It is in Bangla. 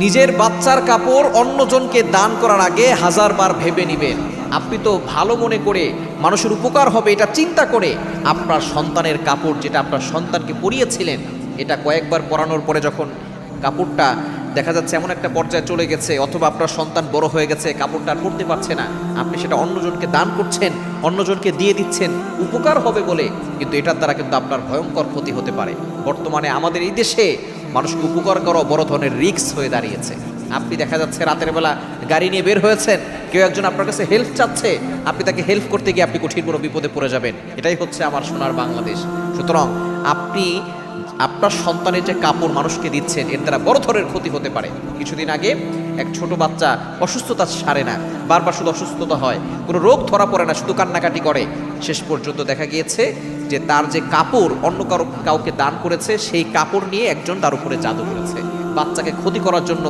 নিজের বাচ্চার কাপড় অন্যজনকে দান করার আগে 1000 বার ভেবে নেবেন। আপনি তো ভালো মনে করে মানুষের উপকার হবে এটা চিন্তা করে আপনার সন্তানের কাপড়, যেটা আপনার সন্তানকে পরিয়েছিলেন, এটা কয়েকবার পরানোর পরে যখন কাপড়টা দেখা যাচ্ছে এমন একটা পর্যায়ে চলে গেছে, অথবা আপনার সন্তান বড় হয়ে গেছে, কাপড়টা আর পরতে পারছে না, আপনি সেটা অন্যজনকে দান করছেন, অন্যজনকে দিয়ে দিচ্ছেন উপকার হবে বলে, কিন্তু এটার দ্বারা কিন্তু আপনার ভয়ঙ্কর ক্ষতি হতে পারে। বর্তমানে আমাদের এই দেশে মানুষকে উপকার করা বড় ধরনের রিস্ক হয়ে দাঁড়িয়েছে। আপনি দেখা যাচ্ছে রাতের বেলা গাড়ি নিয়ে বের হয়েছেন, কেউ একজন আপনার কাছে হেল্প চাচ্ছে, আপনি তাকে হেল্প করতে গিয়ে আপনি কঠিন কোনো বিপদে পড়ে যাবেন। এটাই হচ্ছে আমার সোনার বাংলাদেশ। সুতরাং আপনি আপনার সন্তানের যে কাপড় মানুষকে দিচ্ছেন, এর দ্বারা বড় ধরনের ক্ষতি হতে পারে। কিছুদিন আগে এক ছোট বাচ্চা অসুস্থতা সারে না, বারবার শুধু অসুস্থতা হয়, কোনো রোগ ধরা পড়ে না, শুধু কান্নাকাটি করে। শেষ পর্যন্ত দেখা গিয়েছে যে তার যে কাপড় অন্য কাউকে দান করেছে, সেই কাপড় নিয়ে একজন তার উপরে জাদু করেছে। বাচ্চাকে ক্ষতি করার জন্য